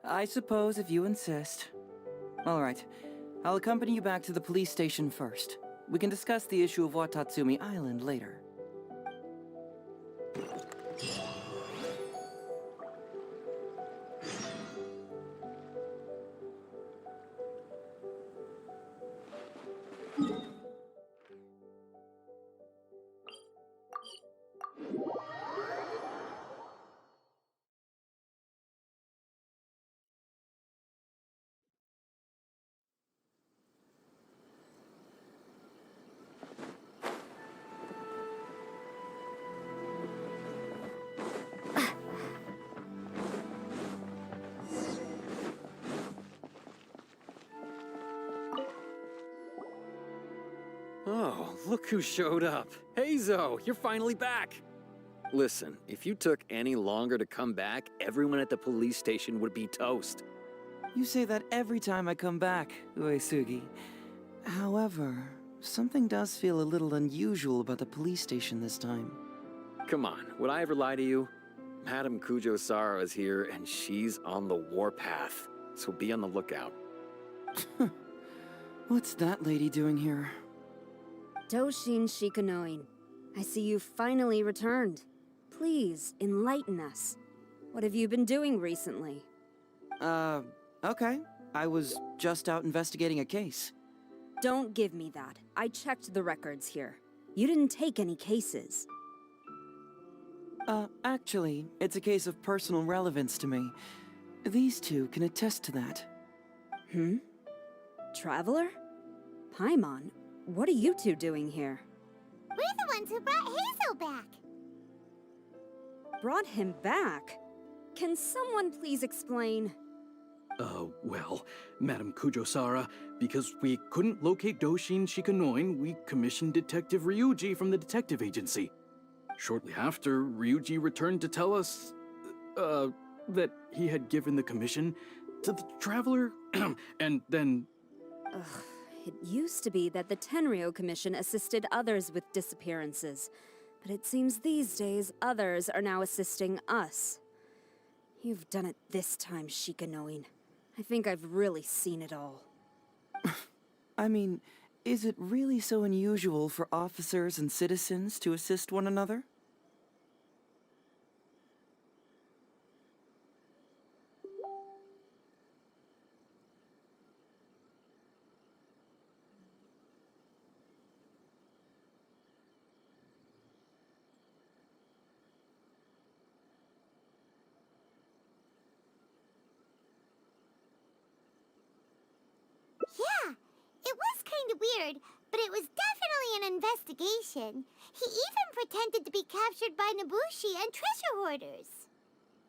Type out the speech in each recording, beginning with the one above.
I suppose if you insist. All right. I'll accompany you back to the police station first. We can discuss the issue of Watatsumi Island later. Oh, look who showed up. Heizo, you're finally back. Listen, if you took any longer to come back, everyone at the police station would be toast. You say that every time I come back, Uesugi. However, something does feel a little unusual about the police station this time. Come on, would I ever lie to you? Madame Kujo-Sara is here, and she's on the warpath, so be on the lookout. What's that lady doing here? Doshin Shikanoin, I see you finally returned. Please, enlighten us. What have you been doing recently? Okay. I was just out investigating a case. Don't give me that. I checked the records here. You didn't take any cases. Actually, it's a case of personal relevance to me. These two can attest to that. Traveler? Paimon, what are you two doing here? We're the ones who brought Hazel back. Brought him back? Can someone please explain? Well, Madame Kujo-Sara, because we couldn't locate Doshin Shikanoin, we commissioned Detective Ryuji from the detective agency. Shortly after, Ryuji returned to tell us, that he had given the commission to the Traveler, and then... Ugh, it used to be that the Tenryo Commission assisted others with disappearances, but it seems these days others are now assisting us. You've done it this time, Shikanoin. I think I've really seen it all. I mean, is it really so unusual for officers and citizens to assist one another? Yeah, it was kind of weird, but it was definitely an investigation. He even pretended to be captured by Nobushi and treasure hoarders.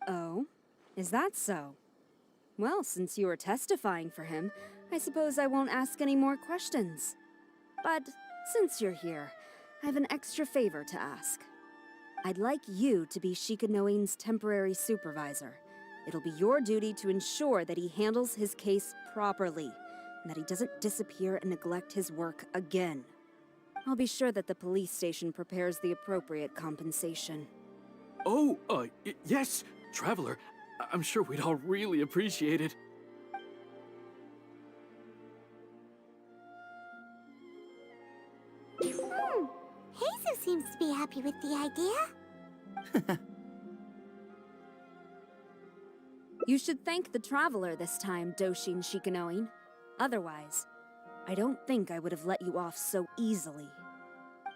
Oh? Is that so? Well, since you are testifying for him, I suppose I won't ask any more questions. But since you're here, I have an extra favor to ask. I'd like you to be Shikanoin's temporary supervisor. It'll be your duty to ensure that he handles his case properly, and that he doesn't disappear and neglect his work again. I'll be sure that the police station prepares the appropriate compensation. Oh, yes, Traveler. I'm sure we'd all really appreciate it. Hazel seems to be happy with the idea. You should thank the Traveler this time, Doshin Shikanoin. Otherwise, I don't think I would have let you off so easily.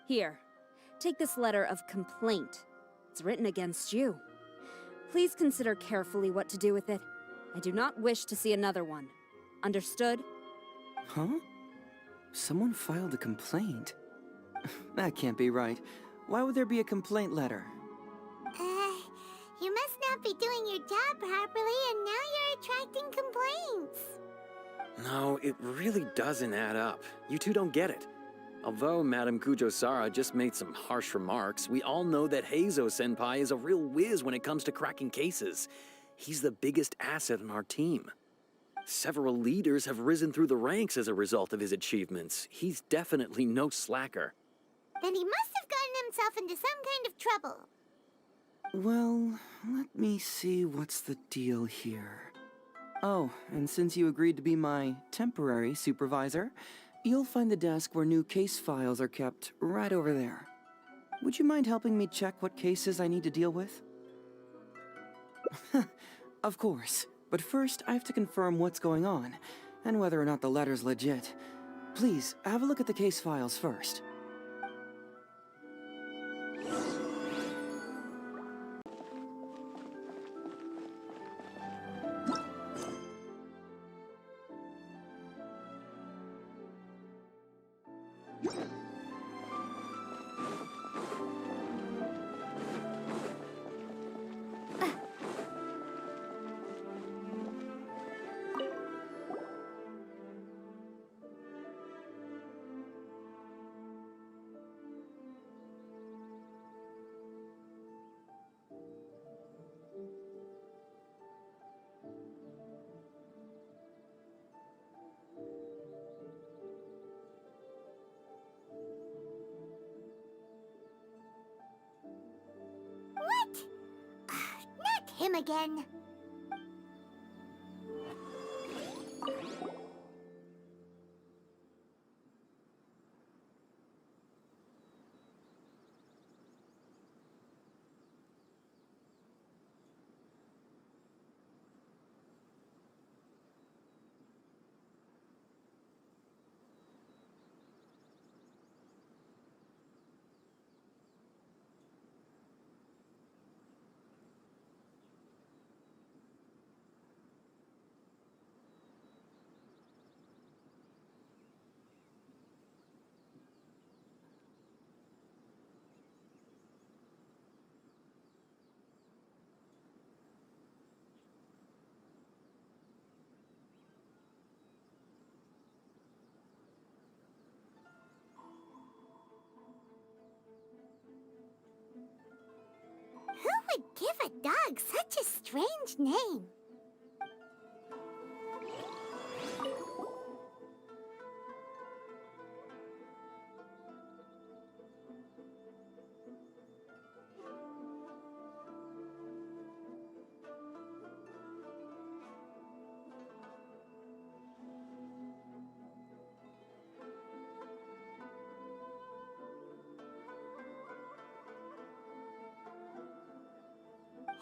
Here, take this letter of complaint. It's written against you. Please consider carefully what to do with it. I do not wish to see another one. Understood? Huh? Someone filed a complaint? That can't be right. Why would there be a complaint letter? You must not be doing your job properly, and now you're attracting complaints. No, it really doesn't add up. You two don't get it. Although Madame Kujo-Sara just made some harsh remarks, we all know that Heizo-senpai is a real whiz when it comes to cracking cases. He's the biggest asset on our team. Several leaders have risen through the ranks as a result of his achievements. He's definitely no slacker. Then he must have gotten himself into some kind of trouble. Well, let me see what's the deal here. Oh, and since you agreed to be my temporary supervisor, you'll find the desk where new case files are kept right over there. Would you mind helping me check what cases I need to deal with? Of course, but first I have to confirm what's going on, and whether or not the letter's legit. Please, have a look at the case files first. What? Not him again. Who would give a dog such a strange name?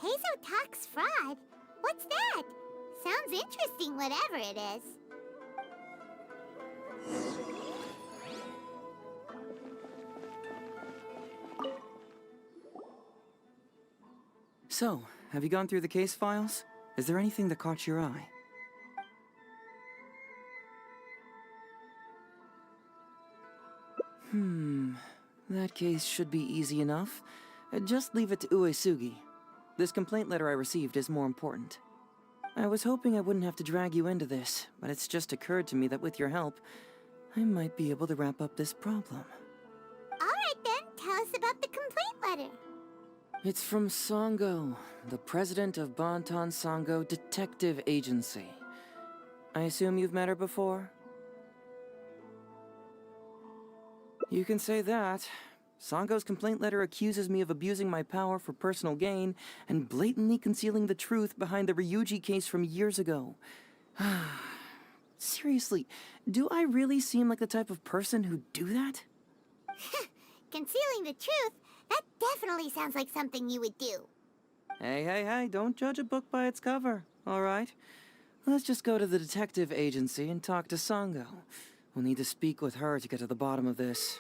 Hazel talks fraud? What's that? Sounds interesting, whatever it is. So, have you gone through the case files? Is there anything that caught your eye? That case should be easy enough. Just leave it to Uesugi. This complaint letter I received is more important. I was hoping I wouldn't have to drag you into this, but it's just occurred to me that with your help, I might be able to wrap up this problem. Alright then, tell us about the complaint letter. It's from Sango, the president of Bantan Sango Detective Agency. I assume you've met her before? You can say that. Sango's complaint letter accuses me of abusing my power for personal gain and blatantly concealing the truth behind the Ryuji case from years ago. Seriously, do I really seem like the type of person who'd do that? Concealing the truth? That definitely sounds like something you would do. Hey, don't judge a book by its cover, all right? Let's just go to the detective agency and talk to Sango. We'll need to speak with her to get to the bottom of this.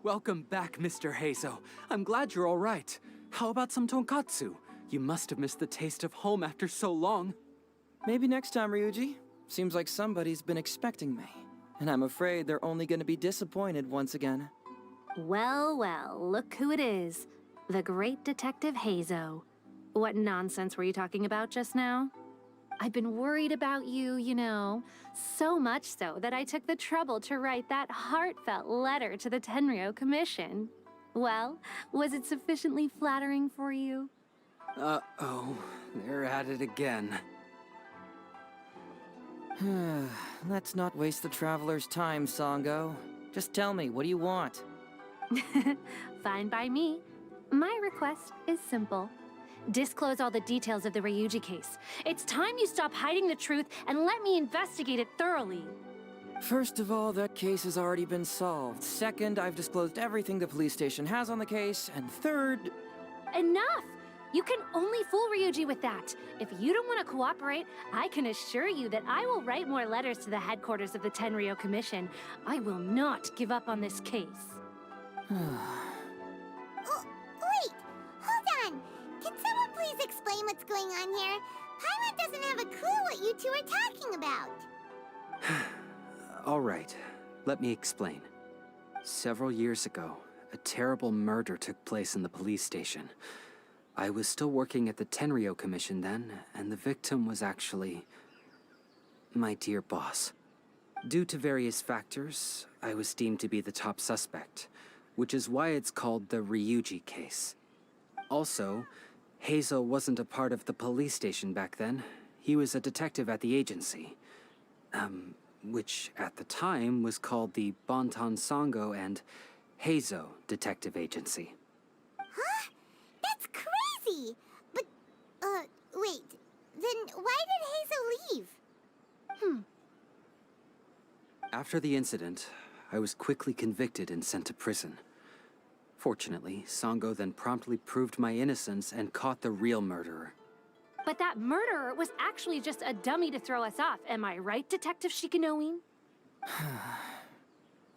Welcome back, Mr. Heizo. I'm glad you're all right. How about some tonkatsu? You must have missed the taste of home after so long. Maybe next time, Ryuji. Seems like somebody's been expecting me. And I'm afraid they're only gonna be disappointed once again. Well, well, look who it is. The great Detective Hazo. What nonsense were you talking about just now? I've been worried about you, you know. So much so that I took the trouble to write that heartfelt letter to the Tenryo Commission. Well, was it sufficiently flattering for you? Uh-oh, they're at it again. Let's not waste the traveler's time, Sango. Just tell me, what do you want? Fine by me. My request is simple. Disclose all the details of the Ryuji case. It's time you stop hiding the truth and let me investigate it thoroughly. First of all, that case has already been solved. Second, I've disclosed everything the police station has on the case. And third... Enough! You can only fool Ryuji with that. If you don't want to cooperate, I can assure you that I will write more letters to the headquarters of the Tenryo Commission. I will not give up on this case. Oh, wait! Hold on! Can someone please explain what's going on here? Paimon doesn't have a clue what you two are talking about. All right, let me explain. Several years ago, a terrible murder took place in the police station. I was still working at the Tenryo Commission then, and the victim was actually my dear boss. Due to various factors, I was deemed to be the top suspect, which is why it's called the Ryuji case. Also, Hazel wasn't a part of the police station back then. He was a detective at the agency. Which at the time was called the Bonton Sango and Hazo Detective Agency. Huh? That's crazy! But, wait. Then why did Hazel leave? After the incident, I was quickly convicted and sent to prison. Fortunately, Sango then promptly proved my innocence and caught the real murderer. But that murderer was actually just a dummy to throw us off, am I right, Detective Shikanoin?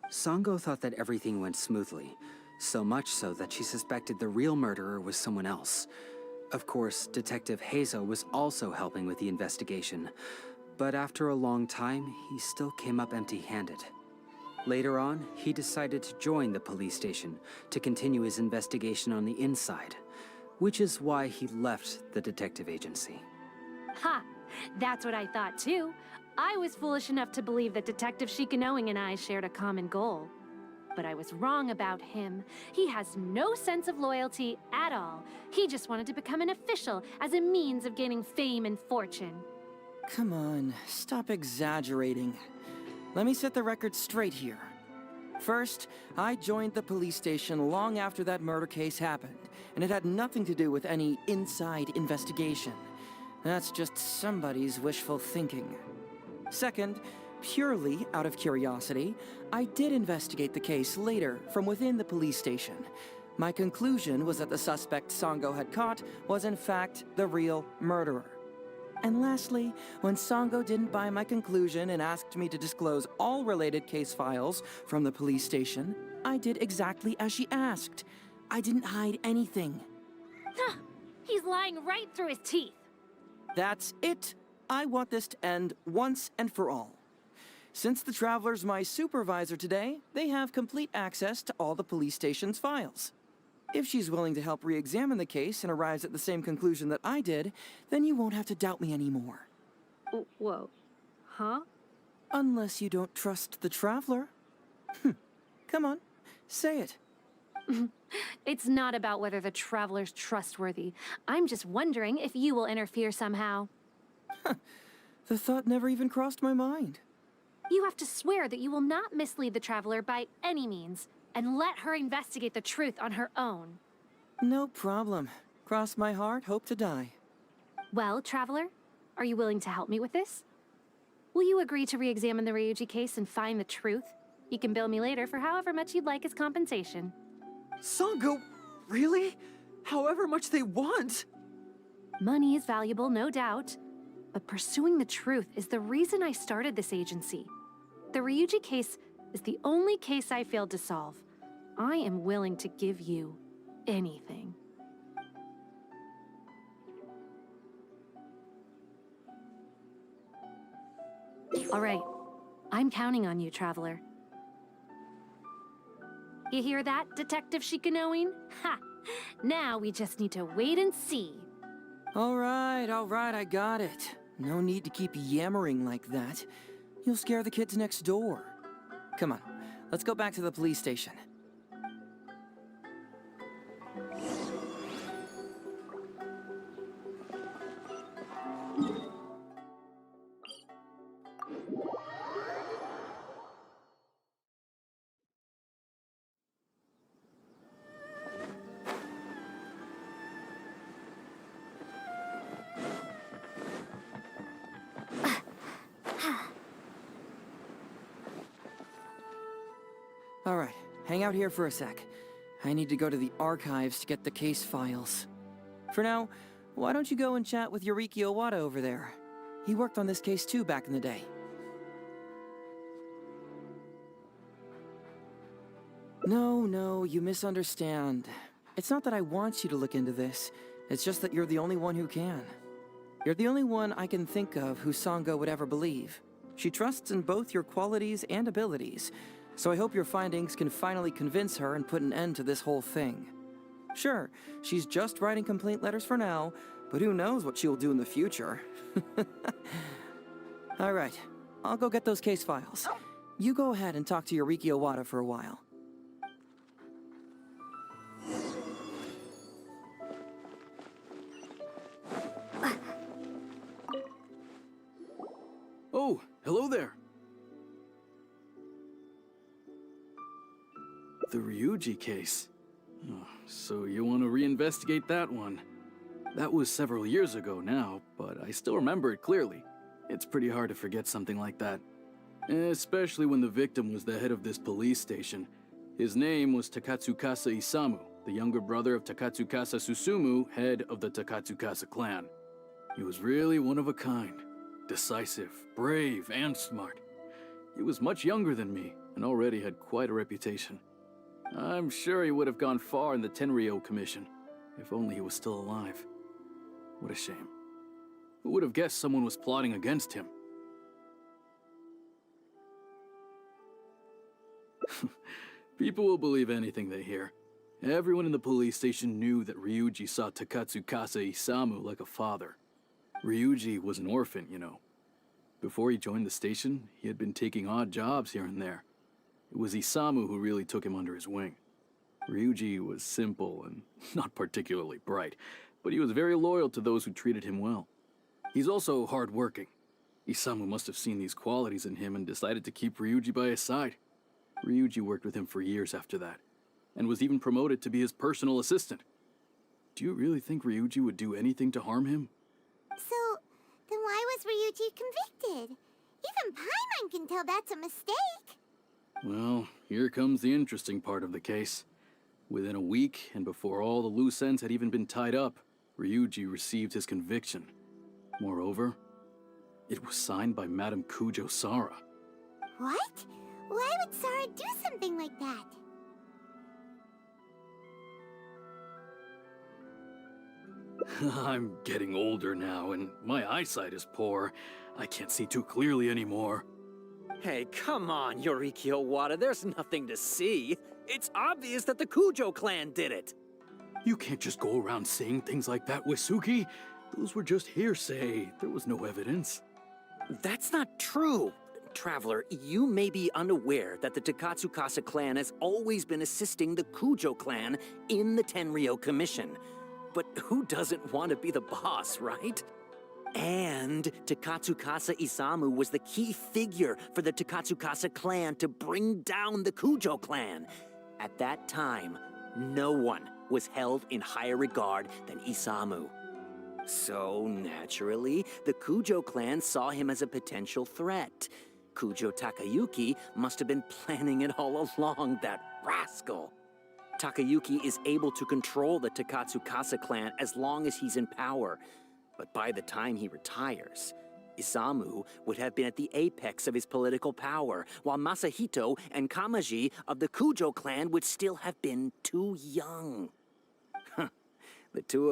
Sango thought that everything went smoothly, so much so that she suspected the real murderer was someone else. Of course, Detective Hazo was also helping with the investigation, but after a long time, he still came up empty-handed. Later on, he decided to join the police station to continue his investigation on the inside, which is why he left the detective agency. Ha! That's what I thought too. I was foolish enough to believe that Detective Shikanoing and I shared a common goal. But I was wrong about him. He has no sense of loyalty at all. He just wanted to become an official as a means of gaining fame and fortune. Come on, stop exaggerating. Let me set the record straight here. First, I joined the police station long after that murder case happened, and it had nothing to do with any inside investigation. That's just somebody's wishful thinking. Second, purely out of curiosity, I did investigate the case later from within the police station. My conclusion was that the suspect Sango had caught was in fact the real murderer. And lastly, when Sango didn't buy my conclusion and asked me to disclose all related case files from the police station, I did exactly as she asked. I didn't hide anything. Huh! He's lying right through his teeth. That's it. I want this to end once and for all. Since the Traveler's my supervisor today, they have complete access to all the police station's files. If she's willing to help re-examine the case and arrives at the same conclusion that I did, then you won't have to doubt me anymore. Whoa. Huh? Unless you don't trust the Traveler. Come on, say it. It's not about whether the Traveler's trustworthy. I'm just wondering if you will interfere somehow. The thought never even crossed my mind. You have to swear that you will not mislead the Traveler by any means, and let her investigate the truth on her own. No problem. Cross my heart, hope to die. Well, Traveler, are you willing to help me with this? Will you agree to re-examine the Ryuji case and find the truth? You can bill me later for however much you'd like as compensation. Sango, really? However much they want? Money is valuable, no doubt. But pursuing the truth is the reason I started this agency. The Ryuji case is the only case I failed to solve. I am willing to give you anything. All right. I'm counting on you, Traveler. You hear that, Detective Shikanoin? Ha! Now we just need to wait and see. All right, I got it. No need to keep yammering like that. You'll scare the kids next door. Come on, let's go back to the police station. All right, hang out here for a sec. I need to go to the archives to get the case files. For now, why don't you go and chat with Yoriki Owada over there? He worked on this case too back in the day. No, you misunderstand. It's not that I want you to look into this. It's just that you're the only one who can. You're the only one I can think of who Sango would ever believe. She trusts in both your qualities and abilities, so I hope your findings can finally convince her and put an end to this whole thing. Sure, she's just writing complaint letters for now, but who knows what she'll do in the future. All right, I'll go get those case files. You go ahead and talk to Yoriki Owada for a while. Oh, hello there. The Ryuji case. Oh, so you want to reinvestigate that one? That was several years ago now, but I still remember it clearly. It's pretty hard to forget something like that. Especially when the victim was the head of this police station. His name was Takatsukasa Isamu, the younger brother of Takatsukasa Susumu, head of the Takatsukasa clan. He was really one of a kind. Decisive, brave, and smart. He was much younger than me, and already had quite a reputation. I'm sure he would have gone far in the Tenryo Commission, if only he was still alive. What a shame. Who would have guessed someone was plotting against him? People will believe anything they hear. Everyone in the police station knew that Ryuji saw Takatsukasa Isamu like a father. Ryuji was an orphan, you know. Before he joined the station, he had been taking odd jobs here and there. It was Isamu who really took him under his wing. Ryuji was simple and not particularly bright, but he was very loyal to those who treated him well. He's also hardworking. Isamu must have seen these qualities in him and decided to keep Ryuji by his side. Ryuji worked with him for years after that, and was even promoted to be his personal assistant. Do you really think Ryuji would do anything to harm him? So, then why was Ryuji convicted? Even Paimon can tell that's a mistake. Well, here comes the interesting part of the case. Within a week, and before all the loose ends had even been tied up, Ryuji received his conviction. Moreover, it was signed by Madame Kujo Sara. What? Why would Sara do something like that? I'm getting older now, and my eyesight is poor. I can't see too clearly anymore. Hey, come on, Yoriki Owada, there's nothing to see. It's obvious that the Kujo clan did it. You can't just go around saying things like that, Wisuki. Those were just hearsay. There was no evidence. That's not true. Traveler, you may be unaware that the Takatsukasa clan has always been assisting the Kujo clan in the Tenryo Commission. But who doesn't want to be the boss, right? And Takatsukasa Isamu was the key figure for the Takatsukasa clan to bring down the Kujo clan. At that time, no one was held in higher regard than Isamu. So, naturally, the Kujo clan saw him as a potential threat. Kujo Takayuki must have been planning it all along, that rascal. Takayuki is able to control the Takatsukasa clan as long as he's in power. But by the time he retires, Isamu would have been at the apex of his political power, while Masahito and Kamaji of the Kujo clan would still have been too young. The two of